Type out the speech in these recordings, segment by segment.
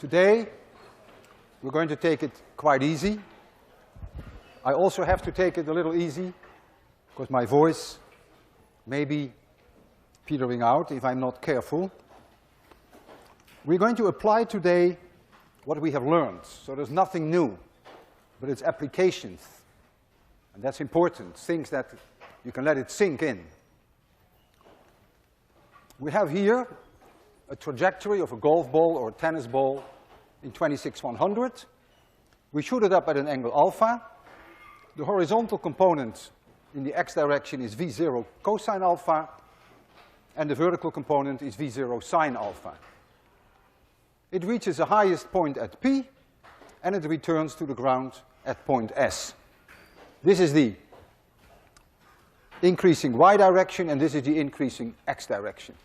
Today, we're going to take it quite easy. I also have to take it a little easy, because my voice may be petering out if I'm not careful. We're going to apply today what we have learned. So there's nothing new, but it's applications. And that's important, things that you can let it sink in. We have here a trajectory of a golf ball or a tennis ball in 26/100. We shoot it up at an angle alpha. The horizontal component in the x direction is V0 cosine alpha, and the vertical component is V0 sine alpha. It reaches the highest point at P, and it returns to the ground at point S. This is the increasing y direction, and this is the increasing x direction.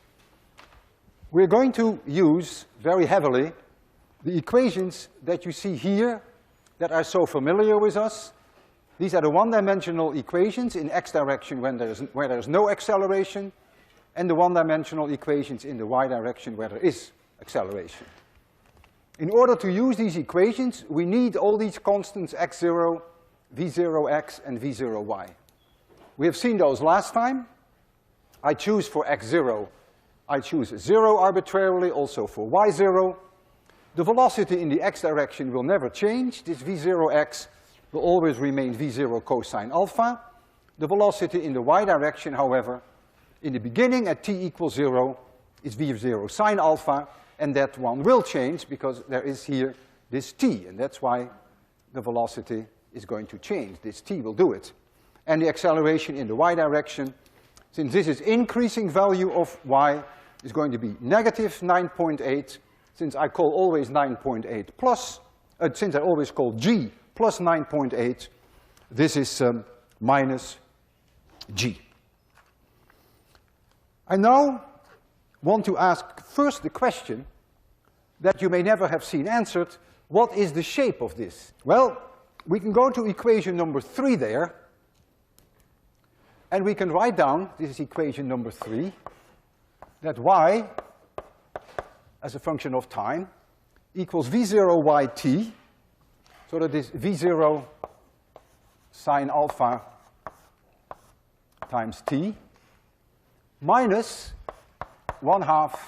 We're going to use very heavily the equations that you see here that are so familiar with us. These are the one-dimensional equations in x direction where there's no acceleration, and the one-dimensional equations in the y direction where there is acceleration. In order to use these equations, we need all these constants x0, v0x, and v0y. We have seen those last time. I choose for x0, I choose 0 arbitrarily, also for y0. The velocity in the x direction will never change. This v0x will always remain v0 cosine alpha. The velocity in the y direction, however, in the beginning at t equals 0 is v0 sine alpha, and that one will change because there is here this t, and that's why the velocity is going to change. This t will do it. And the acceleration in the y direction, since this is increasing value of y, is going to be negative 9.8. Since I call always 9.8 plus, since I always call g plus 9.8, this is minus g. I now want to ask first the question that you may never have seen answered: what is the shape of this? Well, we can go to equation number 3 there, and we can write down, this is equation number 3, that y as a function of time equals v0 yt, so that is v0 sine alpha times t minus 1/2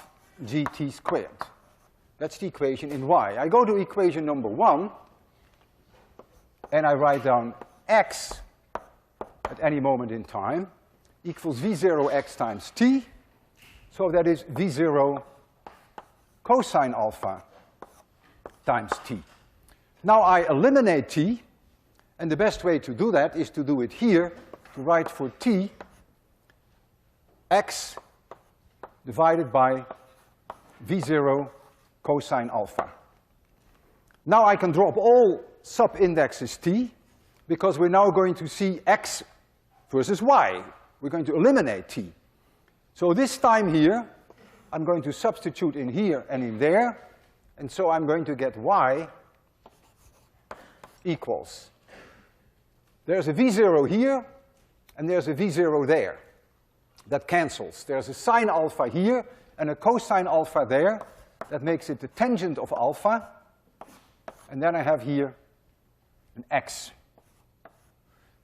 gt squared. That's the equation in y. I go to equation number 1, and I write down x at any moment in time equals v0x times t, so that is v0 cosine alpha times t. Now I eliminate t, and the best way to do that is to do it here, to write for t x divided by v0 cosine alpha. Now I can drop all sub-indexes t, because we're now going to see x versus y. We're going to eliminate t. So this time here, I'm going to substitute in here and in there, and so I'm going to get y equals. There's a v0 here, and there's a v0 there. That cancels. There's a sine alpha here and a cosine alpha there. That makes it the tangent of alpha. And then I have here an x.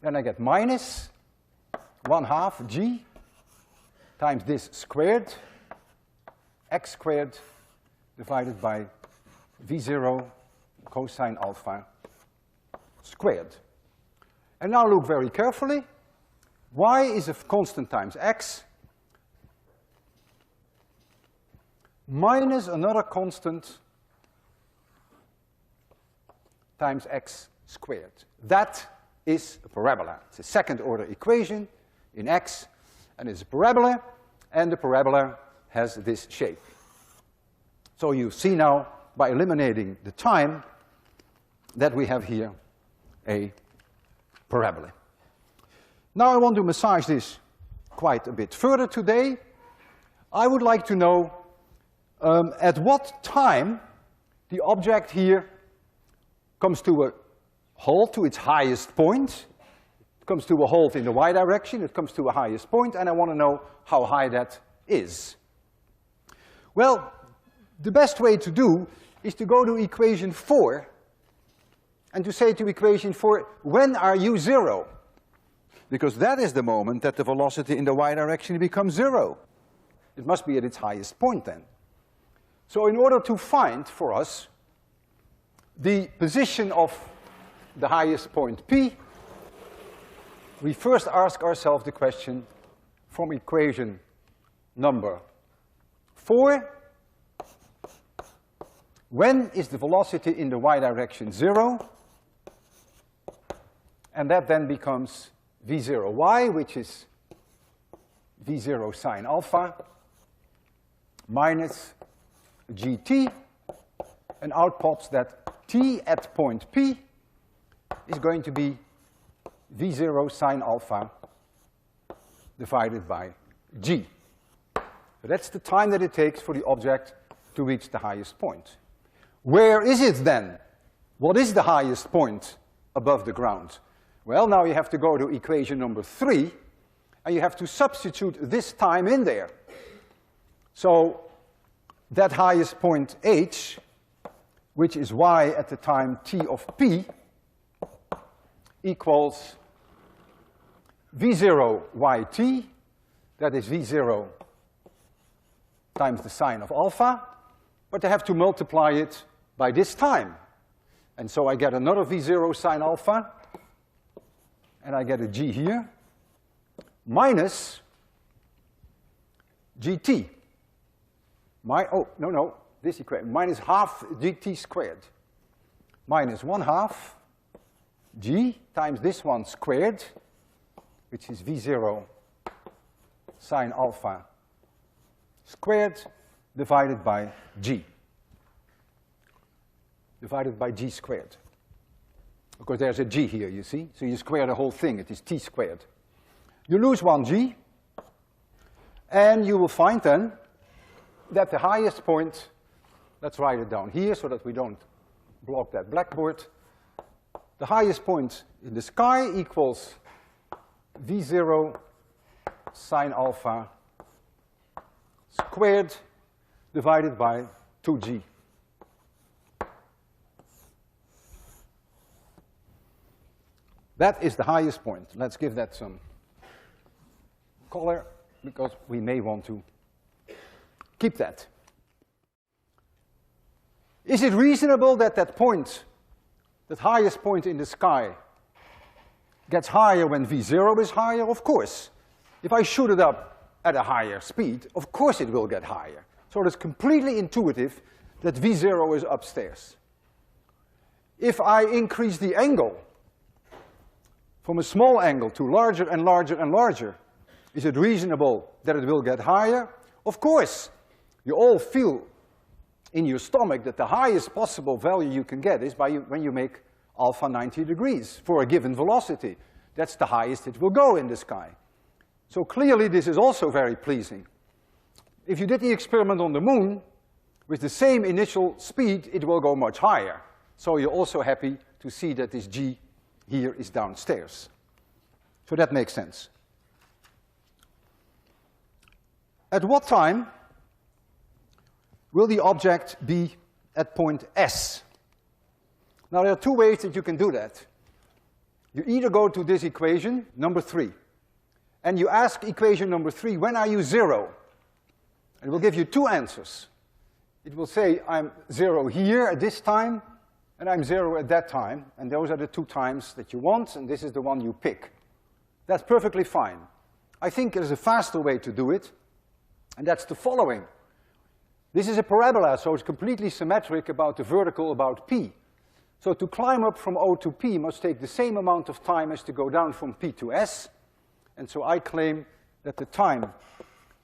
Then I get minus 1/2 g times this squared, x squared divided by v0 cosine alpha squared. And now look very carefully. Y is a constant times x minus another constant times x squared. That is a parabola. It's a second order equation in x, and it's a parabola, and the parabola has this shape. So you see now, by eliminating the time, that we have here a parabola. Now I want to massage this quite a bit further today. I would like to know at what time the object here comes to a halt, to its highest point. It comes to a halt in the y direction, it comes to a highest point, and I want to know how high that is. Well, the best way to do is to go to equation 4 and to say to equation 4, when are you 0? Because that is the moment that the velocity in the y direction becomes 0. It must be at its highest point then. So in order to find for us the position of the highest point P, we first ask ourselves the question from equation number 4, when is the velocity in the y direction 0? And that then becomes v0y, which is v0 sine alpha, minus gt, and out pops that t at point P is going to be v0 sine alpha divided by g. So that's the time that it takes for the object to reach the highest point. Where is it then? What is the highest point above the ground? Well, now you have to go to equation number 3, and you have to substitute this time in there. So that highest point h, which is y at the time t of p, equals v0 yt, that is v0 times the sine of alpha, but I have to multiply it by this time. And so I get another v0 sine alpha, and I get a g here, minus gt. This equation, minus half gt squared, minus 1/2 g times this one squared, which is v0 sine alpha squared, divided by g squared. Because there's a g here, you see? So you square the whole thing, it is t squared. You lose 1g, and you will find then that the highest point, let's write it down here so that we don't block that blackboard. The highest point in the sky equals v0 sine alpha squared divided by 2g. That is the highest point. Let's give that some color, because we may want to keep that. Is it reasonable that that point, that highest point in the sky, gets higher when v0 is higher? Of course. If I shoot it up at a higher speed, of course it will get higher. So it is completely intuitive that v0 is upstairs. If I increase the angle from a small angle to larger and larger and larger, is it reasonable that it will get higher? Of course. You all feel in your stomach that the highest possible value you can get is when you make alpha 90 degrees for a given velocity. That's the highest it will go in the sky. So clearly this is also very pleasing. If you did the experiment on the moon, with the same initial speed, it will go much higher. So you're also happy to see that this g here is downstairs. So that makes sense. At what time will the object be at point S? Now there are two ways that you can do that. You either go to this equation, number 3, and you ask equation number 3, when are you 0? It will give you two answers. It will say, I'm 0 here at this time, and I'm 0 at that time, and those are the two times that you want, and this is the one you pick. That's perfectly fine. I think there's a faster way to do it, and that's the following. This is a parabola, so it's completely symmetric about the vertical about p. So to climb up from O to P must take the same amount of time as to go down from P to S, and so I claim that the time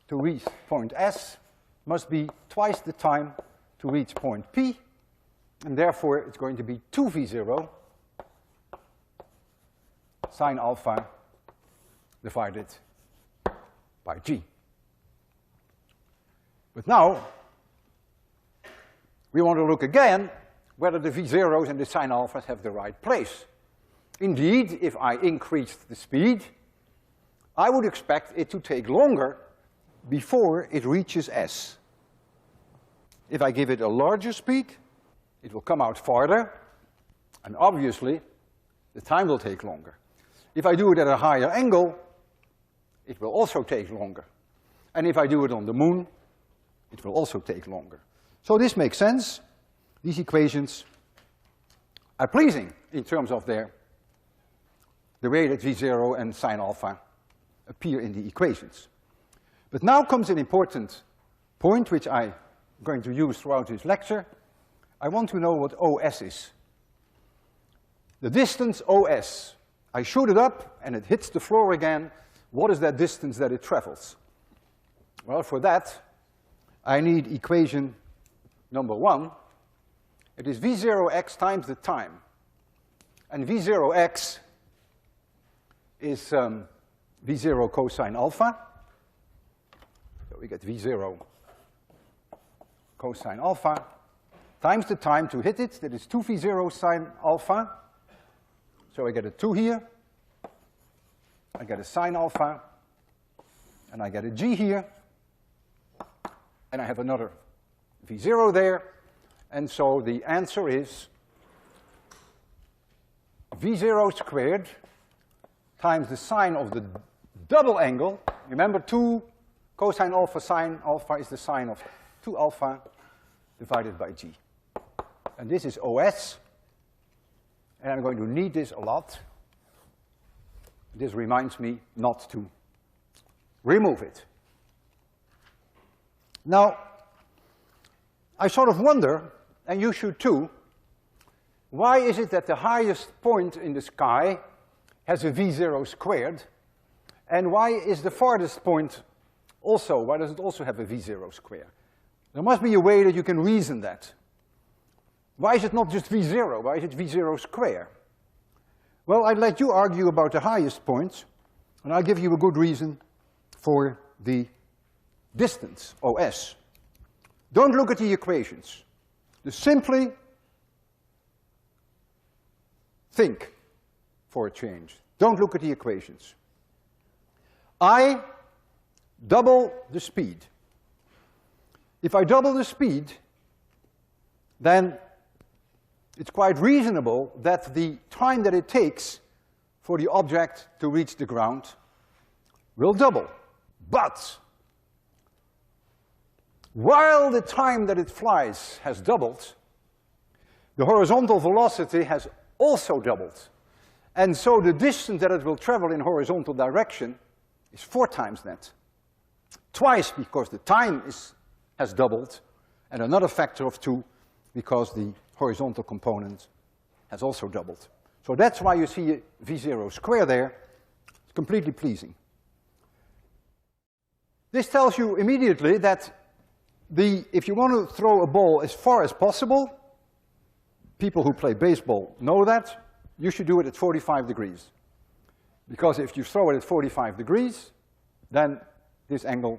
to reach point S must be twice the time to reach point P, and therefore it's going to be 2v0 sine alpha divided by g. But now we want to look again whether the v0s and the sine alphas have the right place. Indeed, if I increased the speed, I would expect it to take longer before it reaches S. If I give it a larger speed, it will come out farther, and obviously the time will take longer. If I do it at a higher angle, it will also take longer. And if I do it on the moon, it will also take longer. So this makes sense. These equations are pleasing in terms of the way that V0 and sine alpha appear in the equations. But now comes an important point which I'm going to use throughout this lecture. I want to know what OS is. The distance OS. I shoot it up and it hits the floor again. What is that distance that it travels? Well, for that, I need equation number 1. It is V0x times the time. And V0x is V0 cosine alpha. So we get V0 cosine alpha times the time to hit it. That is 2V0 sine alpha. So I get a 2 here. I get a sine alpha. And I get a G here. And I have another V0 there. And so the answer is V0 squared times the sine of the double angle. Remember, 2 cosine alpha sine alpha is the sine of 2 alpha divided by G. And this is OS. And I'm going to need this a lot. This reminds me not to remove it. Now, I sort of wonder, and you should too, why is it that the highest point in the sky has a V0 squared, and why is the farthest point also, why does it also have a V0 square? There must be a way that you can reason that. Why is it not just V0? Why is it V0 square? Well, I'd let you argue about the highest points, and I'll give you a good reason for the distance, OS. Don't look at the equations. Just simply think for a change. Don't look at the equations. I double the speed. If I double the speed, then it's quite reasonable that the time that it takes for the object to reach the ground will double. But while the time that it flies has doubled, the horizontal velocity has also doubled. And so the distance that it will travel in horizontal direction is 4 times that. Twice because the time has doubled, and another factor of 2 because the horizontal component has also doubled. So that's why you see a V0 square there. It's completely pleasing. This tells you immediately that if you want to throw a ball as far as possible, people who play baseball know that, you should do it at 45 degrees. Because if you throw it at 45 degrees, then this angle,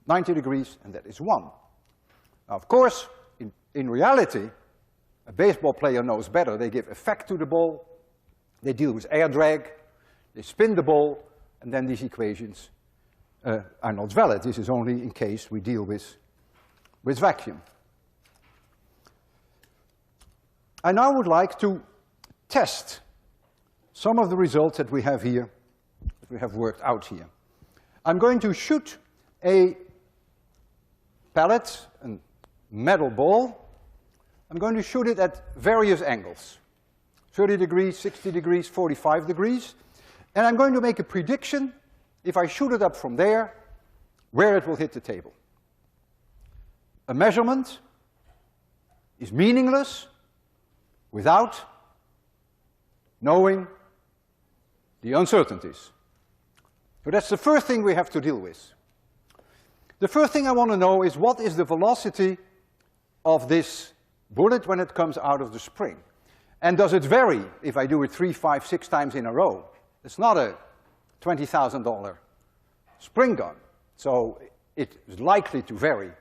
90 degrees, and that is 1. Now, of course, in reality, a baseball player knows better. They give effect to the ball, they deal with air drag, they spin the ball, and then these equations are not valid. This is only in case we deal with vacuum. I now would like to test some of the results that we have here, that we have worked out here. I'm going to shoot a pellet, a metal ball. I'm going to shoot it at various angles, 30 degrees, 60 degrees, 45 degrees, and I'm going to make a prediction, if I shoot it up from there, where it will hit the table. A measurement is meaningless without knowing the uncertainties. So that's the first thing we have to deal with. The first thing I want to know is what is the velocity of this bullet when it comes out of the spring? And does it vary if I do it 3, 5, 6 times in a row? It's not a $20,000 spring gun, so it is likely to vary.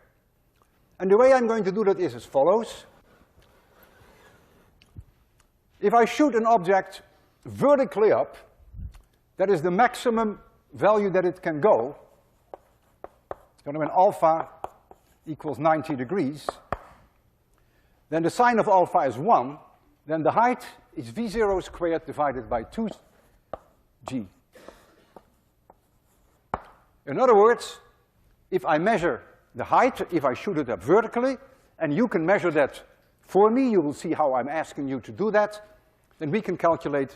And the way I'm going to do that is as follows. If I shoot an object vertically up, that is the maximum value that it can go. So when alpha equals 90 degrees, then the sine of alpha is 1, then the height is V0 squared divided by 2g. In other words, if I measure the height, if I shoot it up vertically, and you can measure that for me, you will see how I'm asking you to do that, then we can calculate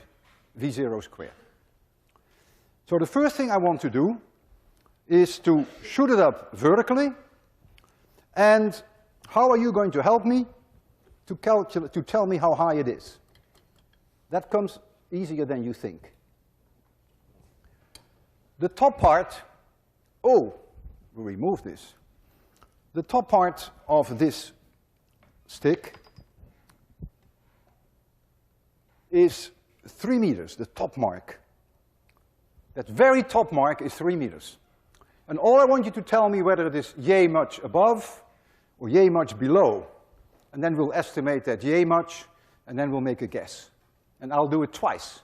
V0 squared. So the first thing I want to do is to shoot it up vertically, and how are you going to help me to tell me how high it is? That comes easier than you think. The top part, oh, we'll remove this. The top part of this stick is 3 meters, the top mark. That very top mark is 3 meters. And all I want you to tell me whether it is yay much above or yay much below. And then we'll estimate that yay much, and then we'll make a guess. And I'll do it twice.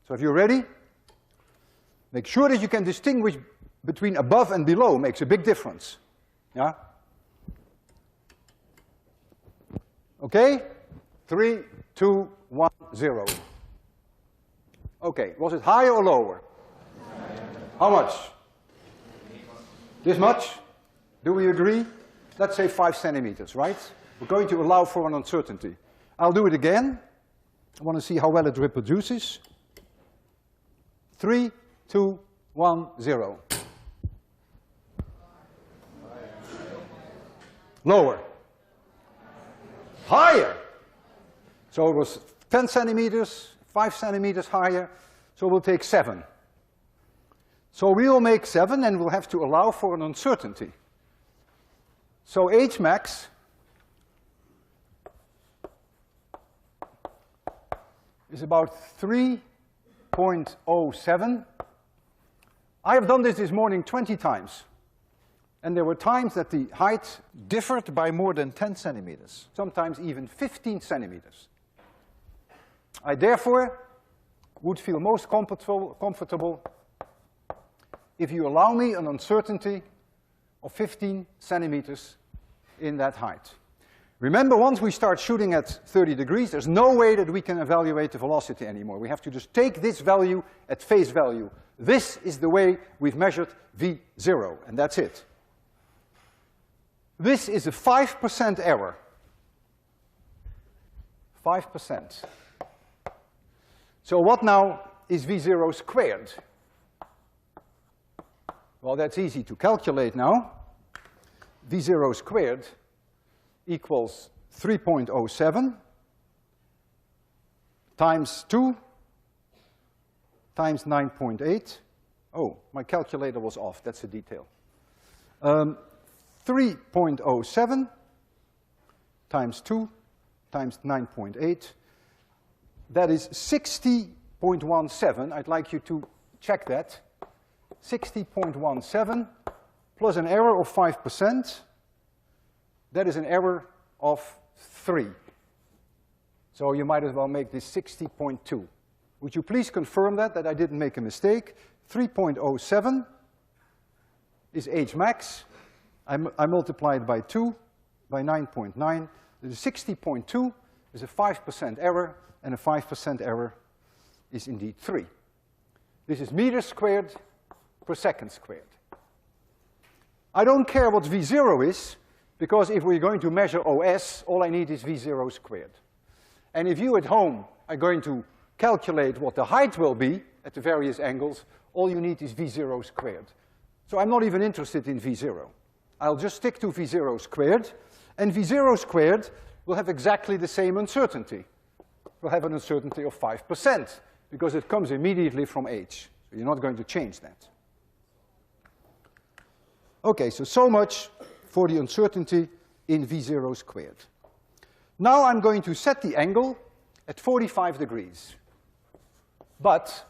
So if you're ready, make sure that you can distinguish between above and below. Makes a big difference. Yeah? Okay? 3, 2, 1, 0. Okay, was it higher or lower? How much? This much? Do we agree? Let's say 5 centimeters, right? We're going to allow for an uncertainty. I'll do it again. I want to see how well it reproduces. 3, 2, 1, 0. Lower. Higher. So it was 10 centimeters, 5 centimeters higher, so we'll take 7. So we will make 7, and we'll have to allow for an uncertainty. So H max is about 3.07. I have done this morning 20 times. And there were times that the height differed by more than 10 centimeters, sometimes even 15 centimeters. I therefore would feel most comfortable if you allow me an uncertainty of 15 centimeters in that height. Remember, once we start shooting at 30 degrees, there's no way that we can evaluate the velocity anymore. We have to just take this value at face value. This is the way we've measured V0, and that's it. This is a 5% error. 5%. So what now is V0 squared? Well, that's easy to calculate now. V0 squared equals 3.07 times 2 times 9.8. Oh, my calculator was off. That's a detail. 3.07 times 2 times 9.8. That is 60.17. I'd like you to check that. 60.17 plus an error of 5%. That is an error of 3. So you might as well make this 60.2. Would you please confirm that I didn't make a mistake? 3.07 is H max. I multiplied by 2, by 9.9. The 60.2 is a 5% error, and a 5% error is indeed 3. This is meters squared per second squared. I don't care what V0 is, because if we're going to measure OS, all I need is V0 squared. And if you at home are going to calculate what the height will be at the various angles, all you need is V0 squared. So I'm not even interested in V0. I'll just stick to V0 squared, and V0 squared will have exactly the same uncertainty. We'll have an uncertainty of 5%, because it comes immediately from H. So you're not going to change that. Okay, so much for the uncertainty in V0 squared. Now I'm going to set the angle at 45 degrees. But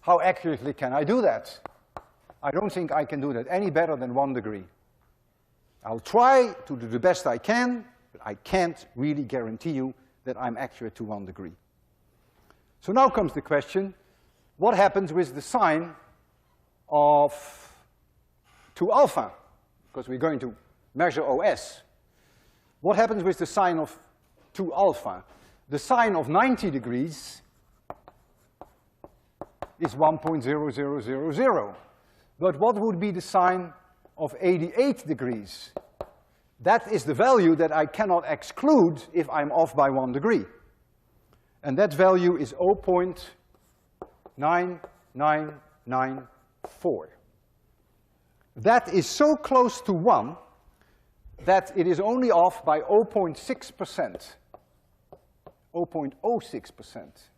how accurately can I do that? I don't think I can do that any better than 1 degree. I'll try to do the best I can, but I can't really guarantee you that I'm accurate to 1 degree. So now comes the question, what happens with the sine of 2 alpha? Because we're going to measure OS. What happens with the sine of 2 alpha? The sine of 90 degrees is 1.0000. But what would be the sine of 88 degrees? That is the value that I cannot exclude if I'm off by 1 degree. And that value is 0.9994. That is so close to 1 that it is only off by 0.6%, 0.06%.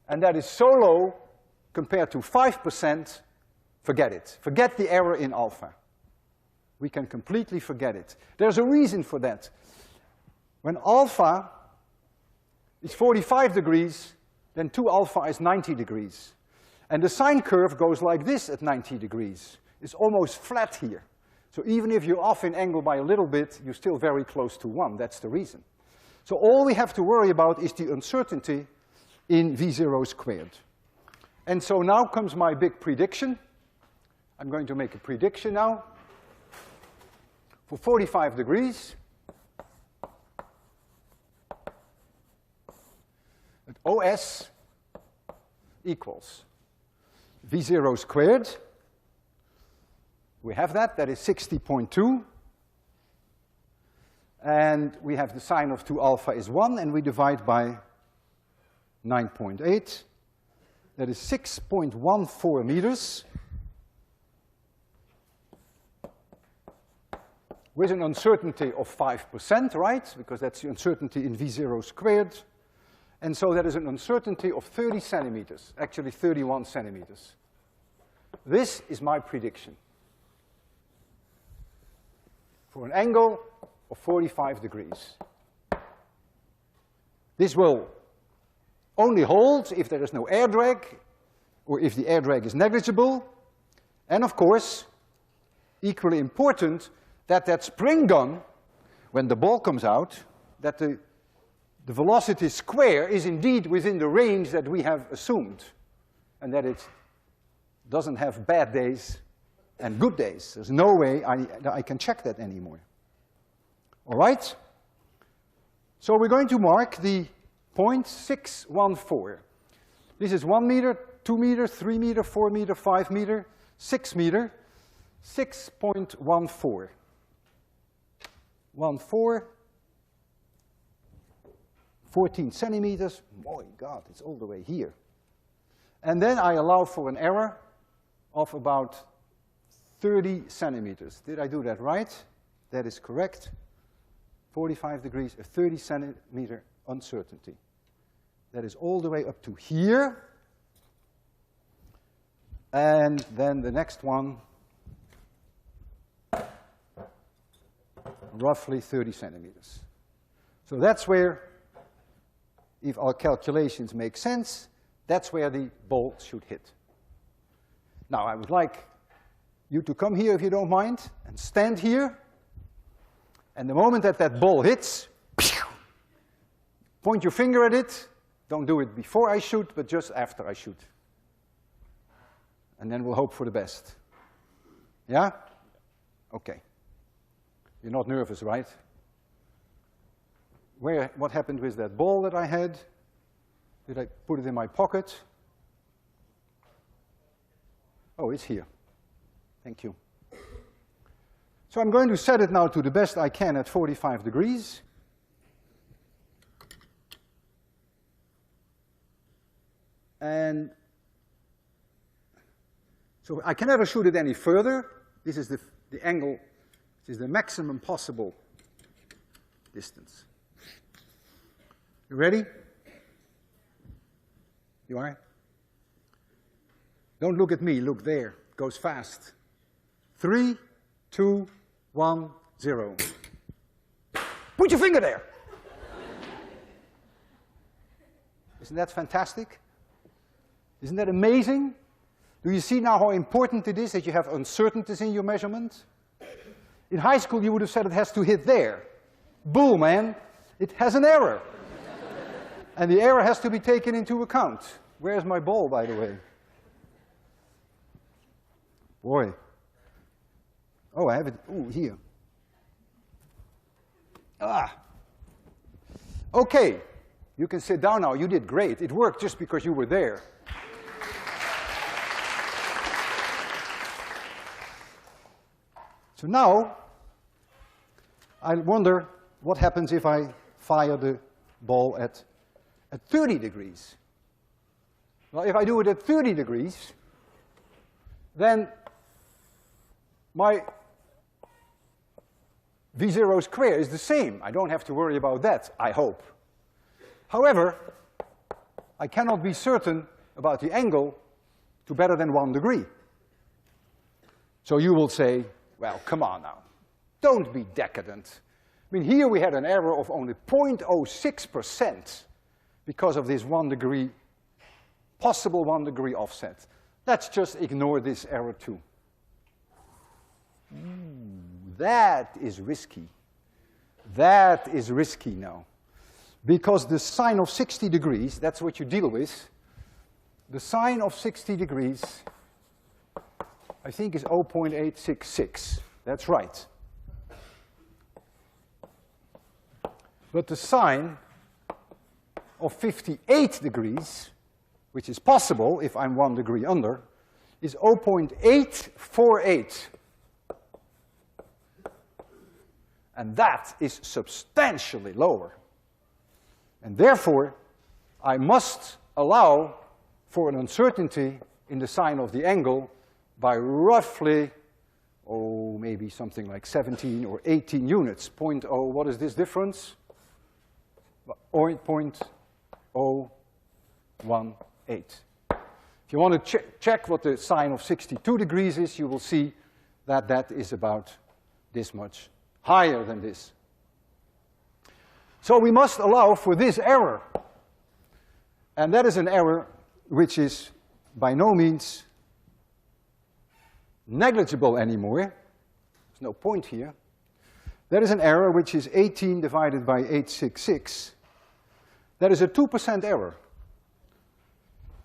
And that is so low compared to 5%, forget it. Forget the error in alpha. We can completely forget it. There's a reason for that. When alpha is 45 degrees, then 2 alpha is 90 degrees. And the sine curve goes like this at 90 degrees. It's almost flat here. So even if you're off in angle by a little bit, you're still very close to 1. That's the reason. So all we have to worry about is the uncertainty in V0 squared. And so now comes my big prediction. I'm going to make a prediction now. For 45 degrees, that OS equals V0 squared. We have that is 60.2. And we have the sine of 2 alpha is 1, and we divide by 9.8. That is 6.14 meters. With an uncertainty of 5%, right? Because that's the uncertainty in V0 squared. And so that is an uncertainty of 30 centimeters, actually 31 centimeters. This is my prediction for an angle of 45 degrees. This will only hold if there is no air drag, or if the air drag is negligible. And of course, equally important, that spring gun, when the ball comes out, that the velocity square is indeed within the range that we have assumed, and that it doesn't have bad days and good days. There's no way I can check that anymore. All right? So we're going to mark the point 614. This is 1 meter, 2 meter, 3 meter, 4 meter, 5 meter, 6 meter, 6.14. 14 centimeters. My God, it's all the way here. And then I allow for an error of about 30 centimeters. Did I do that right? That is correct. 45 degrees, a 30 centimeter uncertainty. That is all the way up to here. And then the next one, roughly 30 centimeters. So that's where, if our calculations make sense, that's where the ball should hit. Now, I would like you to come here, if you don't mind, and stand here. And the moment that that ball hits, point your finger at it. Don't do it before I shoot, but just after I shoot. And then we'll hope for the best. Yeah? Okay. You're not nervous, right? What happened with that ball that I had? Did I put it in my pocket? Oh, it's here. Thank you. So I'm going to set it now to the best I can at 45 degrees. And so I can never shoot it any further. This is the angle, this is the maximum possible distance. You ready? You are? Don't look at me, look there. It goes fast. 3, 2, 1, 0. Put your finger there. Isn't that fantastic? Isn't that amazing? Do you see now how important it is that you have uncertainties in your measurement? In high school, you would have said it has to hit there. Bull, man. It has an error. And the error has to be taken into account. Where's my ball, by the way? Boy. Oh, I have it. Ooh, here. Okay, you can sit down now. You did great. It worked just because you were there. So now, I wonder what happens if I fire the ball at 30 degrees. Well, if I do it at 30 degrees, then my V0 square is the same. I don't have to worry about that, I hope. However, I cannot be certain about the angle to better than 1 degree. So you will say, well, come on now. Don't be decadent. I mean, here we had an error of only 0.06% because of this 1 degree, possible 1 degree offset. Let's just ignore this error too. That is risky. That is risky now. Because the sine of 60 degrees, that's what you deal with. The sine of 60 degrees, I think, is 0.866. That's right. But the sine of 58 degrees, which is possible if I'm 1 degree under, is 0.848. And that is substantially lower. And therefore, I must allow for an uncertainty in the sign of the angle by roughly, maybe something like 17 or 18 units. 0.0, what is this difference? 0.018. If you want to check what the sine of 62 degrees is, you will see that that is about this much higher than this. So we must allow for this error. And that is an error which is by no means negligible anymore. There's no point here. That is an error which is 18 divided by 866. That is a 2% error.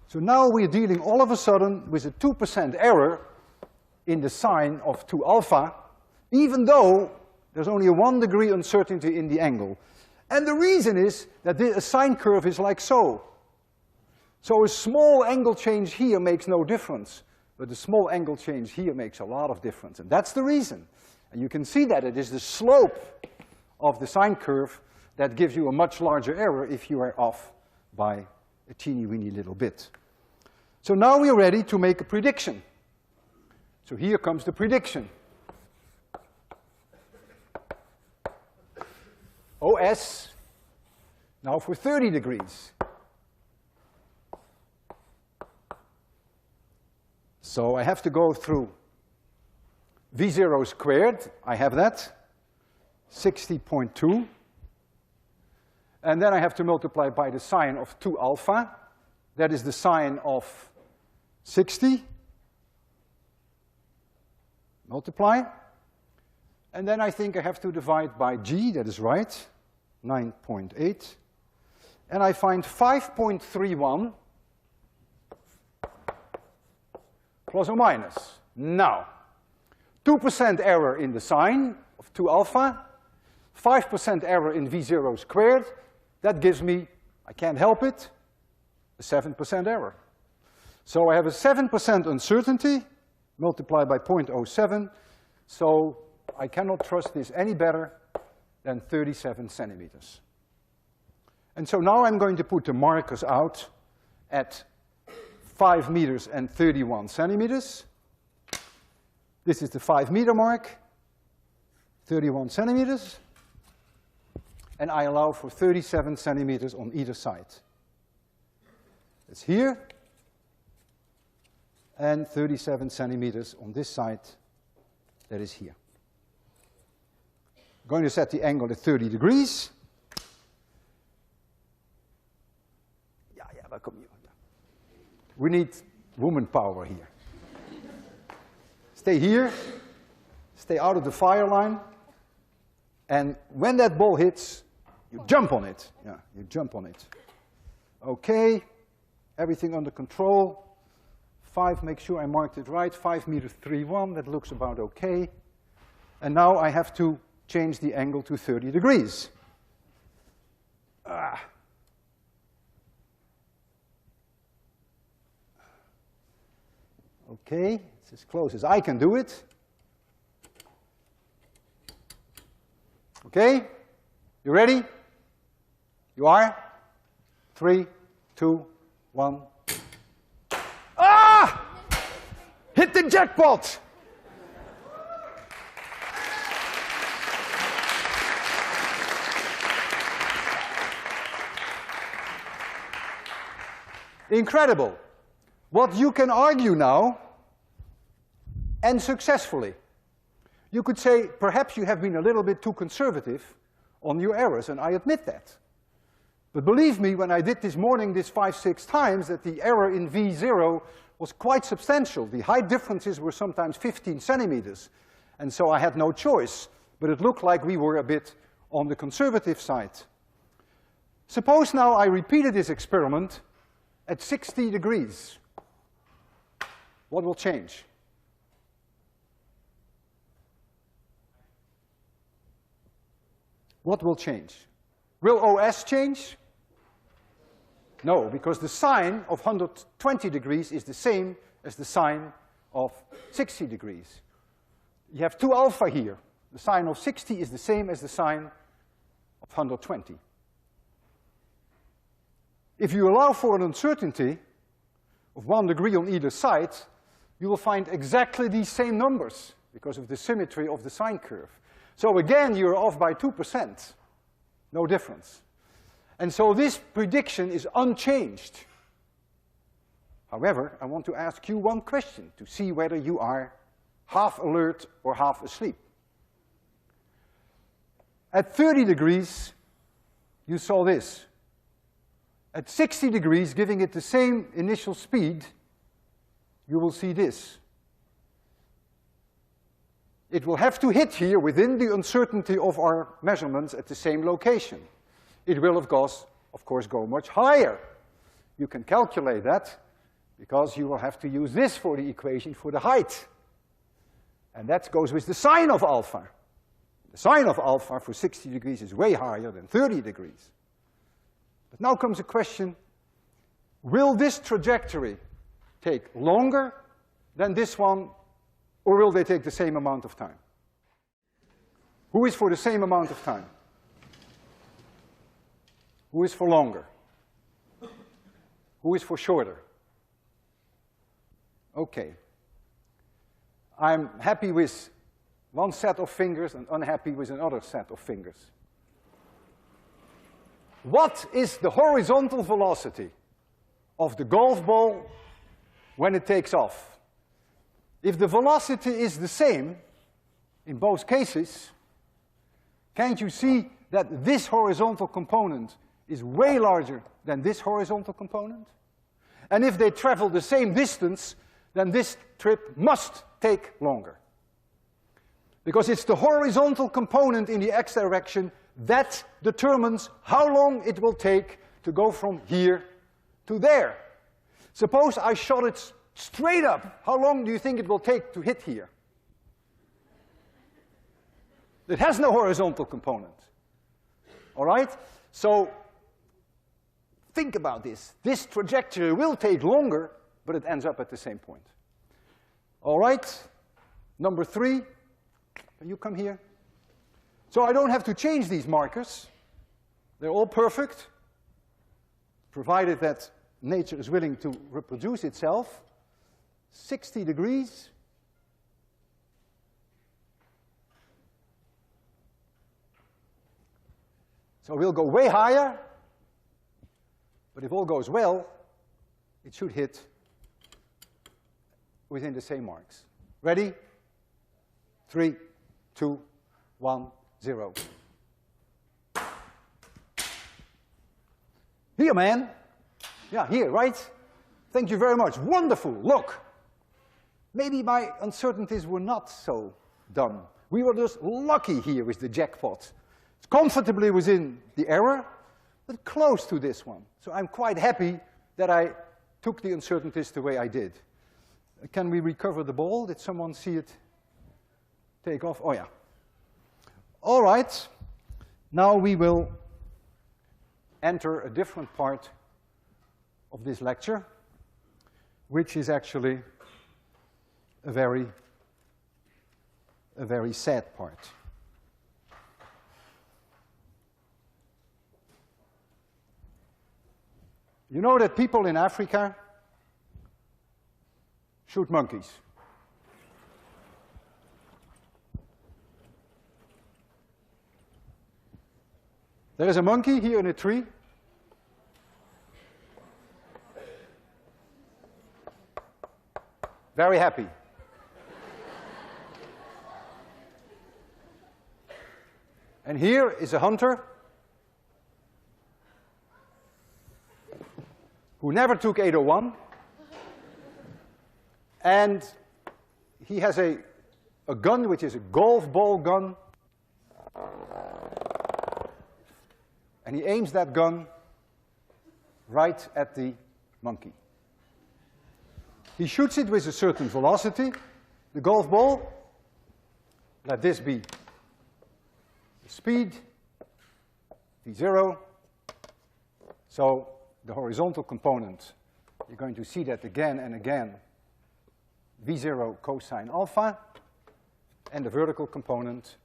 So now we're dealing all of a sudden with a 2% error in the sine of 2 alpha, even though there's only a 1 degree uncertainty in the angle. And the reason is that a sine curve is like so. So a small angle change here makes no difference, but a small angle change here makes a lot of difference. And that's the reason. And you can see that it is the slope of the sine curve that gives you a much larger error if you are off by a teeny-weeny little bit. So now we're ready to make a prediction. So here comes the prediction. OS, now for 30 degrees. So I have to go through V0 squared, I have that, 60.2. And then I have to multiply by the sine of 2 alpha. That is the sine of 60. Multiply. And then I think I have to divide by g, that is right, 9.8. And I find 5.31 plus or minus. Now, 2% error in the sine of 2 alpha, 5% error in V0 squared. That gives me, I can't help it, a 7% error. So I have a 7% uncertainty multiplied by 0.07. So I cannot trust this any better than 37 centimeters. And so now I'm going to put the markers out at 5 meters and 31 centimeters. This is the 5 meter mark, 31 centimeters. And I allow for 37 centimeters on either side. It's here, and 37 centimeters on this side, that is here. I'm going to set the angle at 30 degrees. Welcome you. We need woman power here. Stay here, stay out of the fire line, and when that ball hits, you jump on it. Yeah, you jump on it. Okay, everything under control. 5, make sure I marked it right. 5 meters 3-1, that looks about okay. And now I have to change the angle to 30 degrees. Okay, it's as close as I can do it. Okay, you ready? You are? 3, 2, 1. Ah! Hit the jackpot! Incredible. What you can argue now, and successfully, you could say, perhaps you have been a little bit too conservative on your errors, and I admit that. But believe me, when I did this morning this 5, 6 times, that the error in V0 was quite substantial. The height differences were sometimes 15 centimeters, and so I had no choice. But it looked like we were a bit on the conservative side. Suppose now I repeated this experiment at 60 degrees. What will change? What will change? Will OS change? No, because the sine of 120 degrees is the same as the sine of 60 degrees. You have 2 alpha here. The sine of 60 is the same as the sine of 120. If you allow for an uncertainty of 1 degree on either side, you will find exactly these same numbers because of the symmetry of the sine curve. So again, you're off by 2%. No difference. And so this prediction is unchanged. However, I want to ask you one question to see whether you are half alert or half asleep. At 30 degrees, you saw this. At 60 degrees, giving it the same initial speed, you will see this. It will have to hit here within the uncertainty of our measurements at the same location. It will, of course, go much higher. You can calculate that because you will have to use this for the equation for the height. And that goes with the sine of alpha. The sine of alpha for 60 degrees is way higher than 30 degrees. But now comes a question, will this trajectory take longer than this one, or will they take the same amount of time? Who is for the same amount of time? Who is for longer? Who is for shorter? Okay. I'm happy with one set of fingers and unhappy with another set of fingers. What is the horizontal velocity of the golf ball when it takes off? If the velocity is the same in both cases, can't you see that this horizontal component is way larger than this horizontal component? And if they travel the same distance, then this trip must take longer. Because it's the horizontal component in the x direction that determines how long it will take to go from here to there. Suppose I shot it straight up. How long do you think it will take to hit here? It has no horizontal component. All right? So think about this. This trajectory will take longer, but it ends up at the same point. All right? Number 3. Can you come here? So I don't have to change these markers. They're all perfect, provided that nature is willing to reproduce itself. 60 degrees. So we'll go way higher, but if all goes well, it should hit within the same marks. Ready? 3, 2, 1, 0. Here, man. Yeah, here, right? Thank you very much. Wonderful. Look. Maybe my uncertainties were not so dumb. We were just lucky here with the jackpot. It's comfortably within the error, but close to this one. So I'm quite happy that I took the uncertainties the way I did. Can we recover the ball? Did someone see it take off? Oh, yeah. All right, now we will enter a different part of this lecture, which is actually a very sad part. You know that people in Africa shoot monkeys. There is a monkey here in a tree. Very happy. And here is a hunter who never took 801, and he has a gun which is a golf ball gun, and he aims that gun right at the monkey. He shoots it with a certain velocity, the golf ball. Let this be the speed, v0. So the horizontal component, you're going to see that again and again, v0 cosine alpha, and the vertical component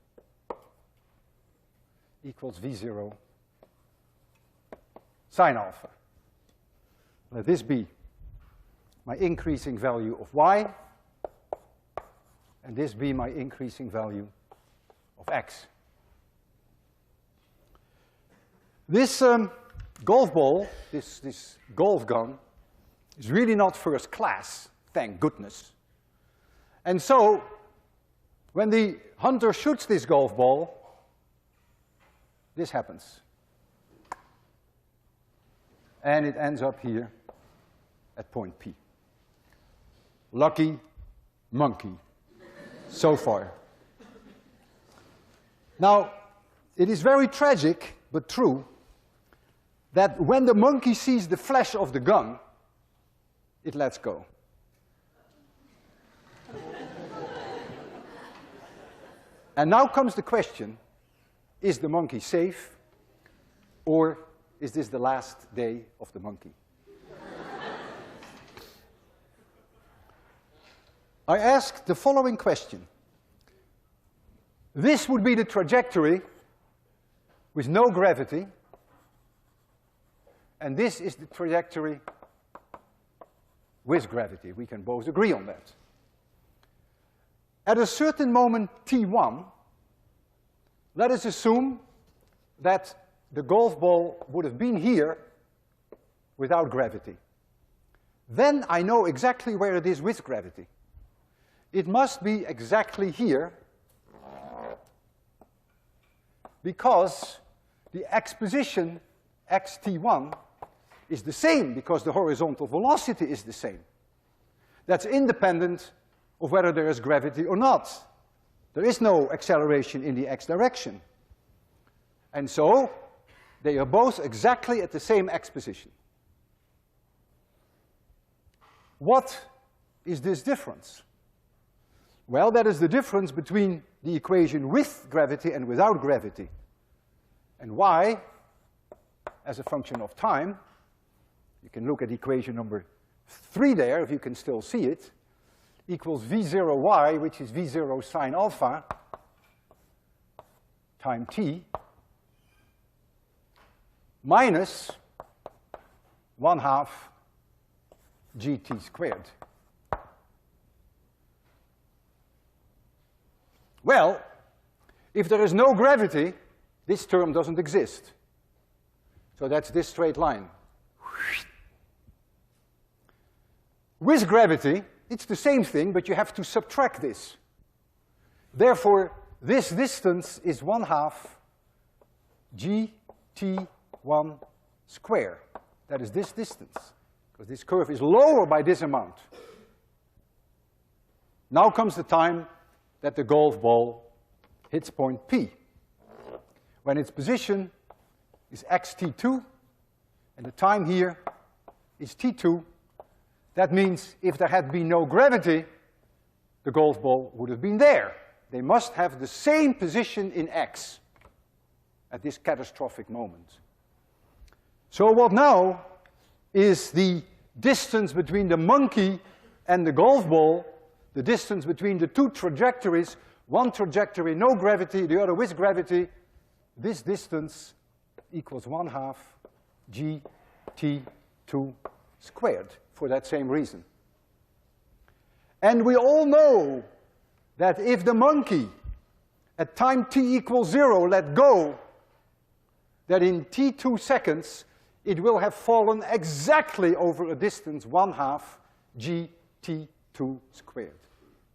equals v0 sine alpha. Let this be my increasing value of y, and this be my increasing value of x. This golf ball, this golf gun, is really not first class, thank goodness. And so, when the hunter shoots this golf ball, this happens. And it ends up here at point P. Lucky monkey, so far. Now, it is very tragic, but true, that when the monkey sees the flash of the gun, it lets go. And now comes the question, is the monkey safe, or is this the last day of the monkey? I asked the following question. This would be the trajectory with no gravity, and this is the trajectory with gravity. We can both agree on that. At a certain moment, t1, let us assume that the golf ball would have been here without gravity. Then I know exactly where it is with gravity. It must be exactly here, because the x position, xt1, is the same because the horizontal velocity is the same. That's independent of whether there is gravity or not. There is no acceleration in the x direction. And so, they are both exactly at the same x position. What is this difference? Well, that is the difference between the equation with gravity and without gravity. And y, as a function of time, you can look at equation number 3 there, if you can still see it, equals v0y, which is v0 sine alpha, time t, minus 1/2 gt squared. Well, if there is no gravity, this term doesn't exist. So that's this straight line. With gravity, it's the same thing, but you have to subtract this. Therefore, this distance is 1/2 gt1 square. That is this distance, because this curve is lower by this amount. Now comes the time that the golf ball hits point P, when its position is xt2, and the time here is t2. That means if there had been no gravity, the golf ball would have been there, They must have the same position in x at this catastrophic moment. So what now is the distance between the monkey and the golf ball, the distance between the two trajectories, one trajectory no gravity, the other with gravity. This distance equals 1/2 gt2 squared for that same reason. And we all know that if the monkey at time t equals 0 let go, that in t2 seconds it will have fallen exactly over a distance 1/2 gt2 squared.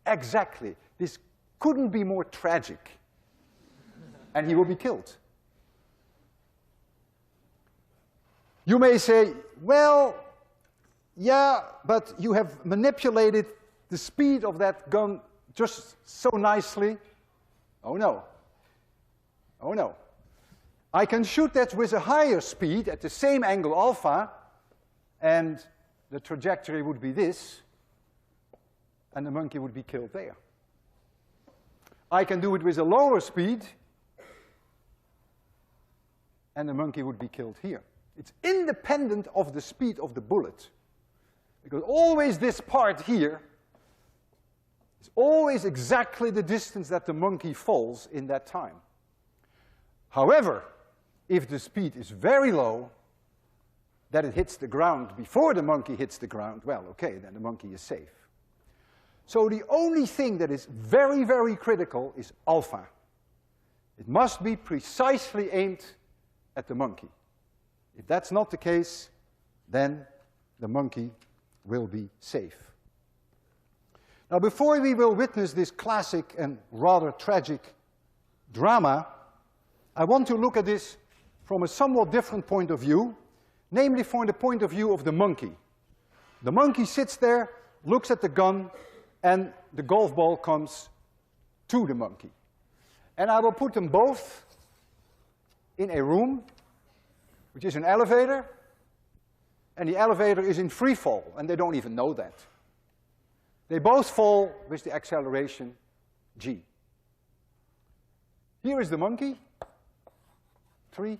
Exactly. This couldn't be more tragic. And he will be killed. You may say, well, yeah, but you have manipulated the speed of that gun just so nicely. Oh no. Oh no. I can shoot that with a higher speed at the same angle alpha, and the trajectory would be this, and the monkey would be killed there. I can do it with a lower speed, and the monkey would be killed here. It's independent of the speed of the bullet, because always this part here is always exactly the distance that the monkey falls in that time. However, if the speed is very low, that it hits the ground before the monkey hits the ground, well, okay, then the monkey is safe. So the only thing that is very, very critical is alpha. It must be precisely aimed at the monkey. If that's not the case, then the monkey will be safe. Now, before we will witness this classic and rather tragic drama, I want to look at this from a somewhat different point of view, namely from the point of view of the monkey. The monkey sits there, looks at the gun, and the golf ball comes to the monkey. And I will put them both in a room, which is an elevator, and the elevator is in free fall, and they don't even know that. They both fall with the acceleration g. Here is the monkey, 3,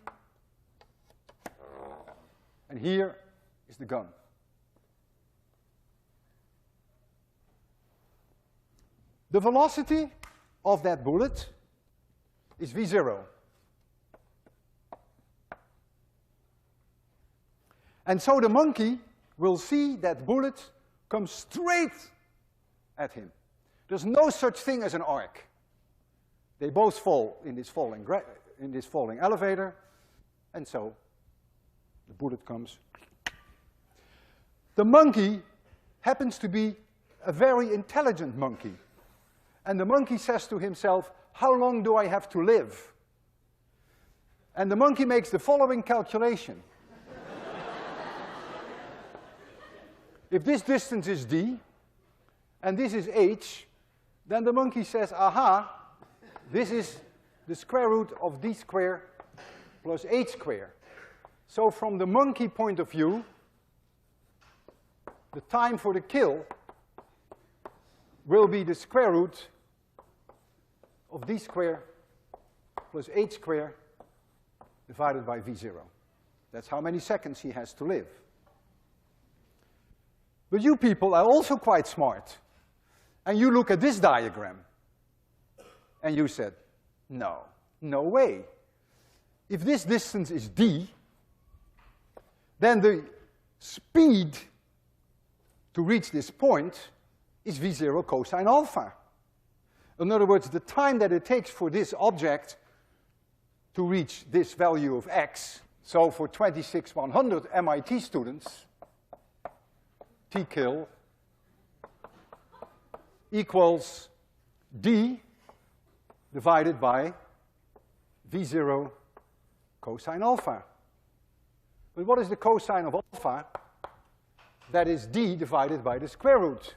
and here is the gun. The velocity of that bullet is v0. And so the monkey will see that bullet come straight at him. There's no such thing as an arc. They both fall in this falling elevator, and so the bullet comes. The monkey happens to be a very intelligent monkey. And the monkey says to himself, how long do I have to live? And the monkey makes the following calculation. If this distance is d, and this is h, then the monkey says, aha, this is the square root of d squared plus h squared. So from the monkey point of view, the time for the kill will be the square root of d squared plus h squared divided by v0. That's how many seconds he has to live. But you people are also quite smart. And you look at this diagram, and you said, no, no way. If this distance is d, then the speed to reach this point is v0 cosine alpha. In other words, the time that it takes for this object to reach this value of x, so for 26,100 MIT students, t-kill equals d divided by v0 cosine alpha. But what is the cosine of alpha? That is d divided by the square root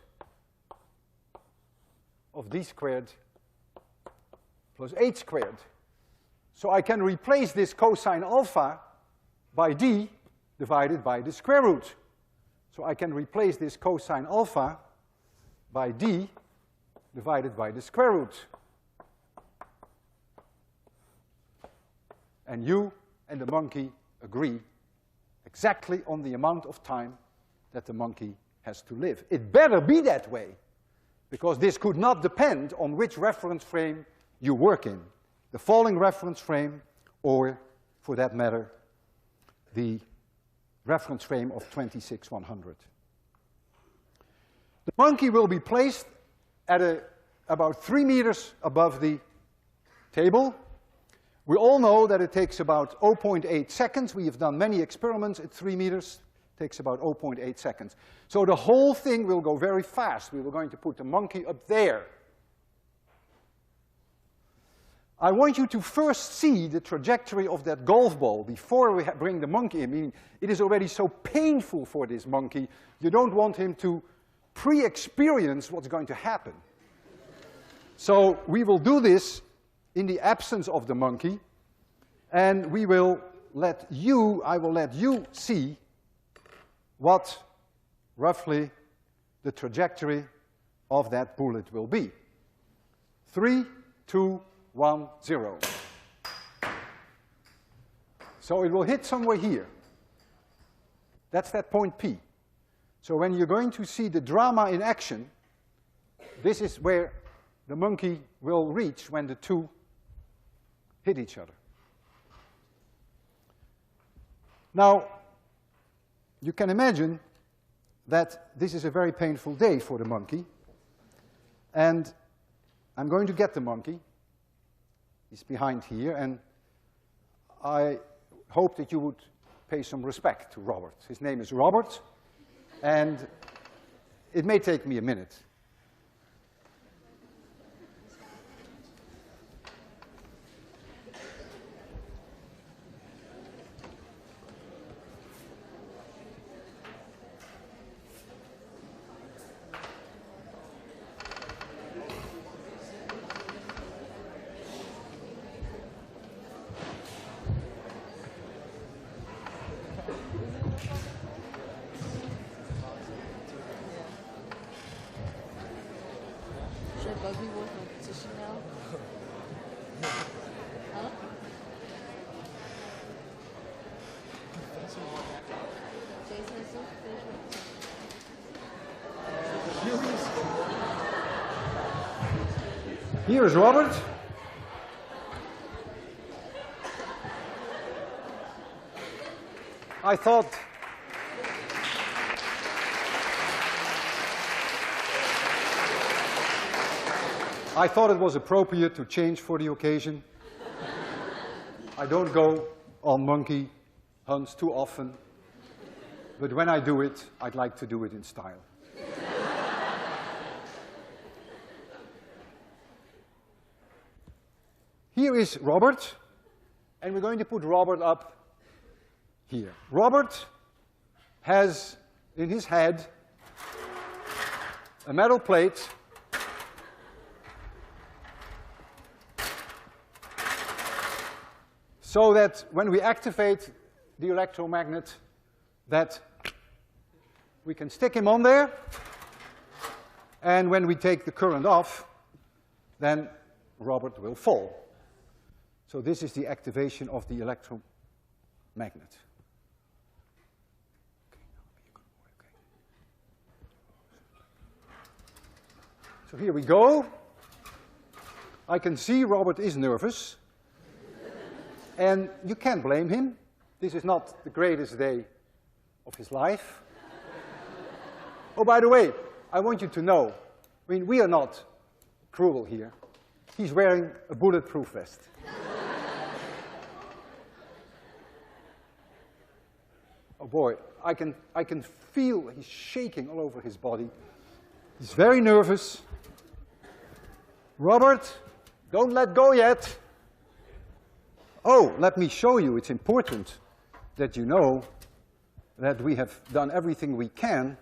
of d squared plus h squared. So I can replace this cosine alpha by d divided by the square root. So I can replace this cosine alpha by d divided by the square root and you and the monkey agree exactly on the amount of time that the monkey has to live. It better be that way, because this could not depend on which reference frame you work in, the falling reference frame, or, for that matter, the reference frame of 26,100. The monkey will be placed at about 3 meters above the table. We all know that it takes about 0.8 seconds. We have done many experiments at 3 meters. It takes about 0.8 seconds. So the whole thing will go very fast. We were going to put the monkey up there. I want you to first see the trajectory of that golf ball before we bring the monkey in. I mean, it is already so painful for this monkey. You don't want him to pre-experience what's going to happen. So we will do this in the absence of the monkey, and I will let you see what roughly the trajectory of that bullet will be. 3, 2, 1, 0. So it will hit somewhere here. That's that point P. So when you're going to see the drama in action, this is where the monkey will reach when the two hit each other. Now, you can imagine that this is a very painful day for the monkey, and I'm going to get the monkey. He's behind here, and I hope that you would pay some respect to Robert. His name is Robert, and it may take me a minute. Buggy Wolf competition now? Huh? Jason is so fish. Here is Robert. I thought it was appropriate to change for the occasion. I don't go on monkey hunts too often, but when I do it, I'd like to do it in style. Here is Robert, and we're going to put Robert up here. Robert has in his head a metal plate so that when we activate the electromagnet, that we can stick him on there, and when we take the current off, then Robert will fall. So this is the activation of the electromagnet. So here we go. I can see Robert is nervous. And you can't blame him. This is not the greatest day of his life. Oh, by the way, I want you to know, I mean, we are not cruel here. He's wearing a bulletproof vest. Oh boy, I can feel he's shaking all over his body. He's very nervous. Robert, don't let go yet. Oh, let me show you, it's important that you know that we have done everything we can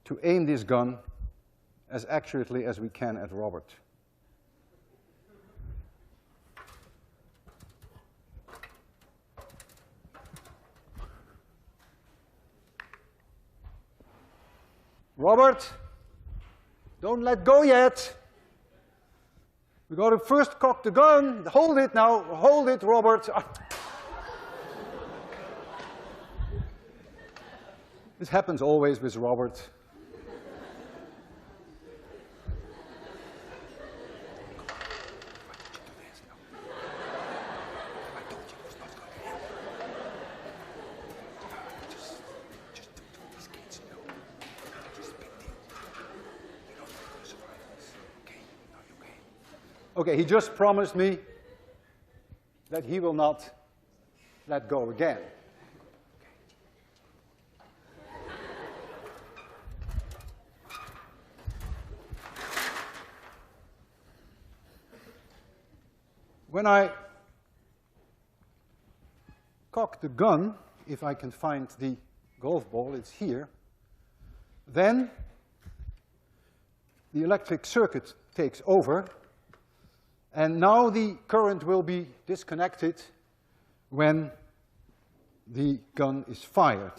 to aim this gun as accurately as we can at Robert. Robert, don't let go yet. We got to first cock the gun. Hold it now. Hold it, Robert. This happens always with Robert. Okay, he just promised me that he will not let go again. When I cock the gun, if I can find the golf ball, it's here, then the electric circuit takes over. And now the current will be disconnected when the gun is fired.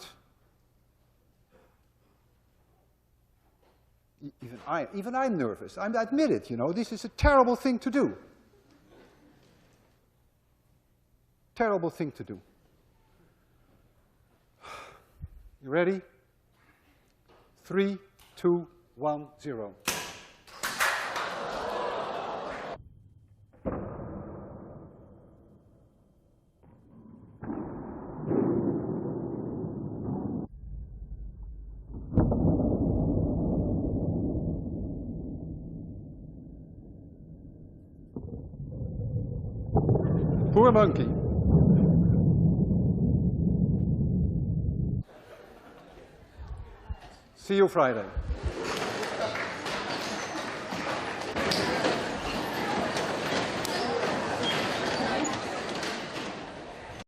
Even I'm nervous. I admit it, you know. This is a terrible thing to do. Terrible thing to do. You ready? 3, 2, 1, 0. Poor monkey. See you Friday.